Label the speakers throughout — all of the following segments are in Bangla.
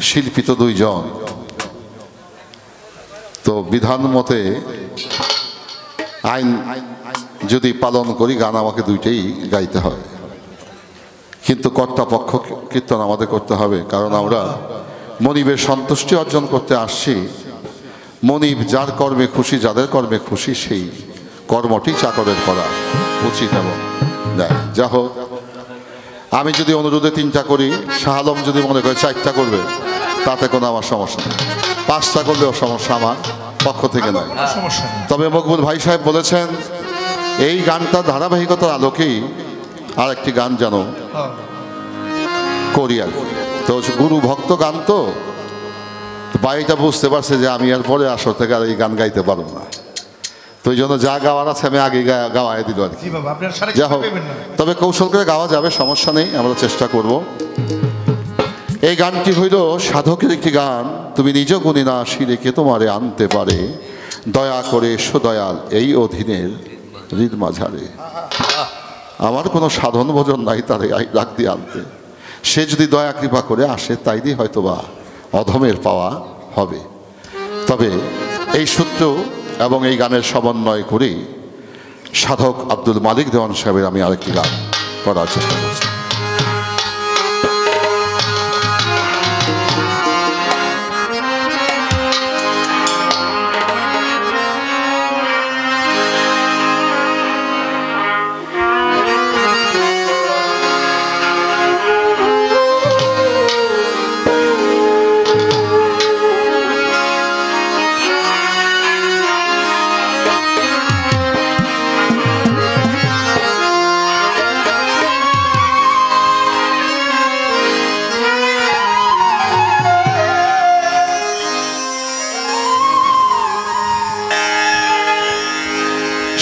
Speaker 1: শিল্পী তো দুইজন, তো বিধান মতে আইন যদি পালন করি গান আমাকে দুইটাই গাইতে হয়, কিন্তু কর্তাপক্ষ কীর্তন আমাদের করতে হবে, কারণ আমরা মনিবের সন্তুষ্টি অর্জন করতে আসছি। মনিব যার কর্মে খুশি, যাদের কর্মে খুশি, সেই কর্মটি চাকরের করা উচিত। এবং যা হোক, আমি যদি অনুরোধে 3টা করি, শাহ আলম যদি মনে করে 4টা করবে, তাতে কোনো আমার সমস্যা নেই। 5টা করলেও সমস্যা আমার পক্ষ থেকে নয়। তবে মকবুল ভাই সাহেব বলেছেন এই গানটা ধারাবাহিকতার আলোকেই আর একটি গান যেন করি আর কি। তো গুরু ভক্ত গান, তো ভাইটা বুঝতে পারছে যে আমি আর পরে আসর থেকে আর এই গান গাইতে পারবো না, তো এই জন্য যা গাওয়ার আছে আমি আগে গাওয়াই দিল আর কি। যা হোক, তবে কৌশল করে গাওয়া যাবে, সমস্যা নেই, আমরা চেষ্টা করব। এই গানটি হইল সাধকের একটি গান। তুমি নিজ গুণে না শিরে কে তোমারে আনতে পারে, দয়া করে সুদয়াল এই অধীনের হৃদ মাঝারে। আমার কোনো সাধন ভোজন নাই তারে ডাক দিয়ে আনতে, সে যদি দয়া কৃপা করে আসে, তাই দিয়ে হয়তো বা অধমের পাওয়া হবে। তবে এই সূত্র এবং এই গানের সমন্বয় করে সাধক আব্দুল মালিক দেওয়ান সাহেবের আমি আরেকটি গান করার চেষ্টা করছি।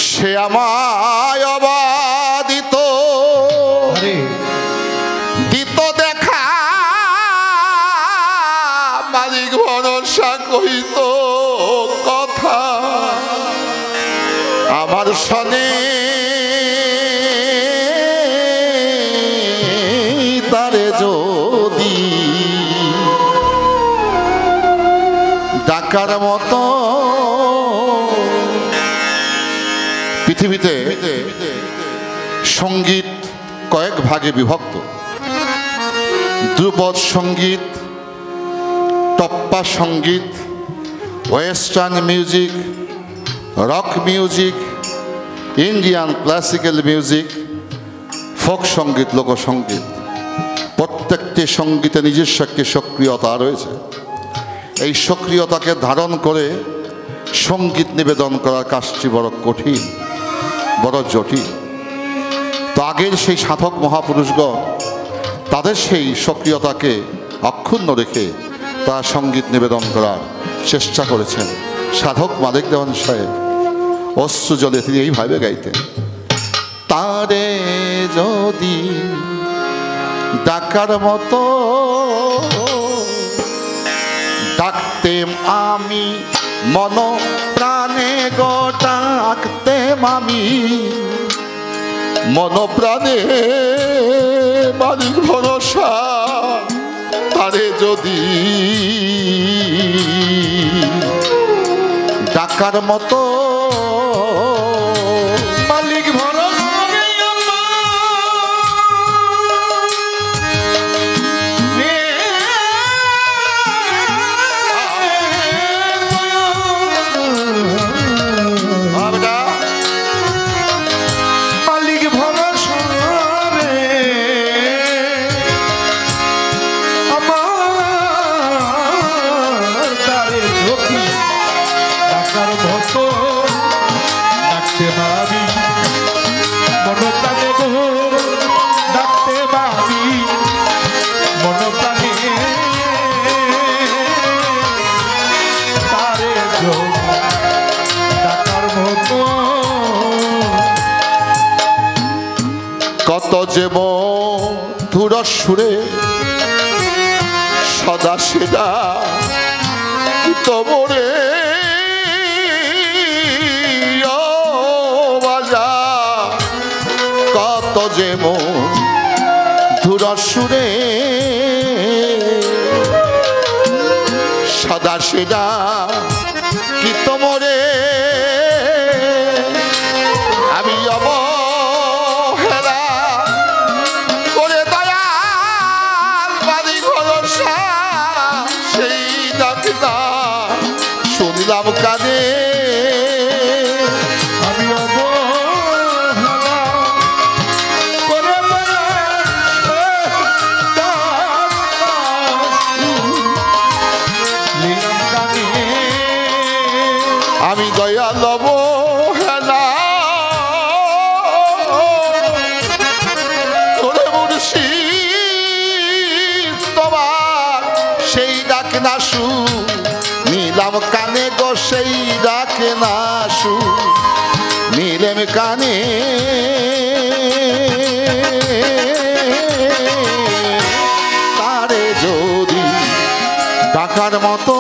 Speaker 1: সে আমায় অবাদিত দিত দেখা, মালিক ভরসা কহিত কথা, আমার সনে তারে যদি ডাকার মতো। পৃথিবীতে সঙ্গীত কয়েক ভাগে বিভক্ত। ধ্রুপদ সঙ্গীত, টপ্পা সঙ্গীত, western music, rock music, Indian classical music, folk সঙ্গীত, লোকসঙ্গীত। প্রত্যেকটি সঙ্গীতে নিজস্ব একটি সক্রিয়তা রয়েছে। এই সক্রিয়তাকে ধারণ করে সঙ্গীত নিবেদন করার কাজটি বড় কঠিন, বড় জটিল। তো আগের সেই সাধক মহাপুরুষগণ তাদের সেই সক্রিয়তাকে অক্ষুণ্ণ রেখে তারা সঙ্গীত নিবেদন করার চেষ্টা করেছেন। সাধক মালিক দেওয়ান সাহেব অশ্রু জলে তিনি এইভাবে গাইতেন, তারে যদি ডাকার মতো ডাকতেম আমি, মন প্রাণে গো ডাকতেম আমি, মন প্রাণে মালিক ভরসা তারে যদি ডাকার মতো। মালিক কত যে মধুর সুরে সদা সেদা তোমরে বাজা, কত যে মধুর সুরে সদা সেদা কি তোমরে আমি অবহেলা করে দয়াল বাড়ি ভরসা সেই ডাকনা শুনলাম কানে
Speaker 2: আমি অবহেলা করে
Speaker 1: আমি দয়াল অবহেলা করে মুর্শিদ তোমার সেই ডাক না শু নিলাম কানে গো সেই ডাক না শু নিলেম কানে তারে যদি ডাকার মতো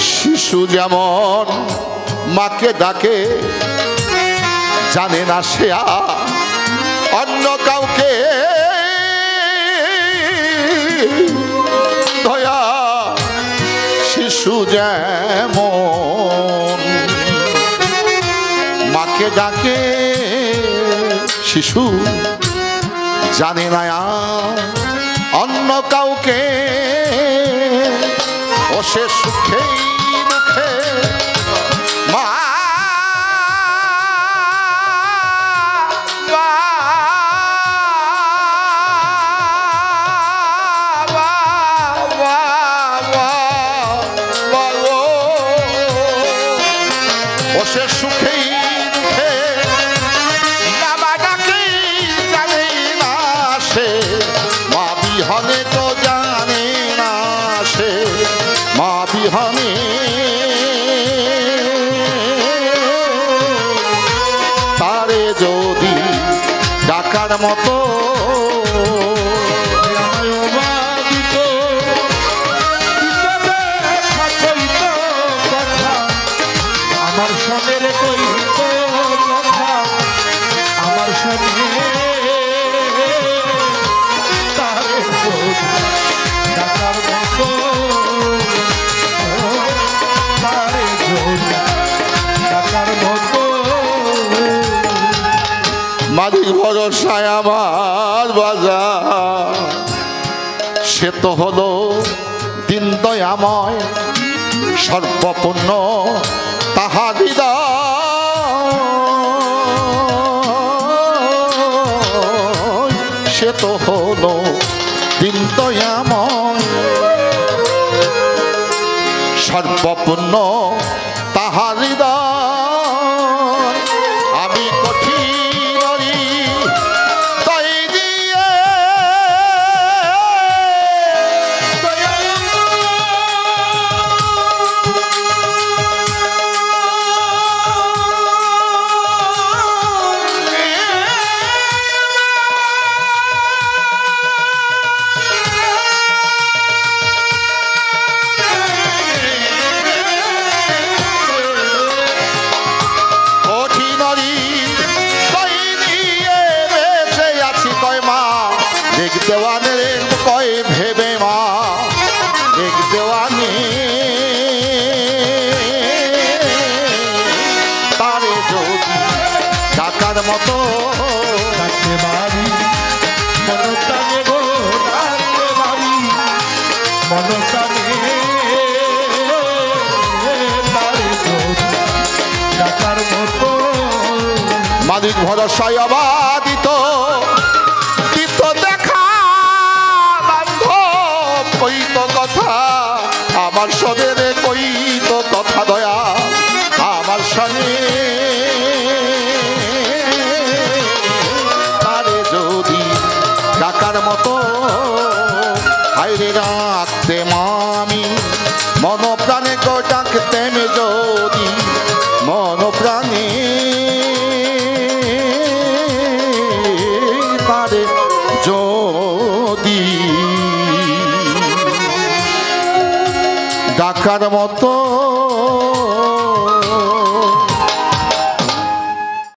Speaker 1: শিশু যেমন মাকে ডাকে জানে না সে অন্য কাউকে দয়া শিশু যেমন মাকে ডাকে শিশু জানে না অন্য কাউকে ও সে সুখেই দুঃখে মা ও সে সুখেই দুঃখে বাবা ডাকে জানে না সে মা বিহনে তো জানে না সে মা বিহনে তারে যদি ডাকার মতো
Speaker 2: আমার সনের কইত কথা আমার সনে তারে ডাকার মতো তারে ডাকার মতো
Speaker 1: মালিক ভরসায় আমার বাজার সে তো হলো দিন দয়াময় সর্বপূর্ণ তাহার হৃদয় সে তো হলো দিন দয়াময় সর্বপূর্ণ তাহার হৃদয় আমি কঠিন হৃদয় দিয়ে দেওয়ানের কয় ভেবে মা এক দেওয়ানি তারে যদি ডাকার মতো
Speaker 2: ডাকতে বাড়ি মনটানে গো ডাকতে বাড়ি মনটানে তারে যদি ডাকার মতো
Speaker 1: মালিক ভরসায় অবাদিত কইত কথা আমার সনের কইত কথা দয়া আমার সনে তারে যদি ডাকার মতো হাইরে রাখতে মামি মন প্রাণে গো ডাকতেম যদি মন প্রাণে তারে যদি ডাকার মতো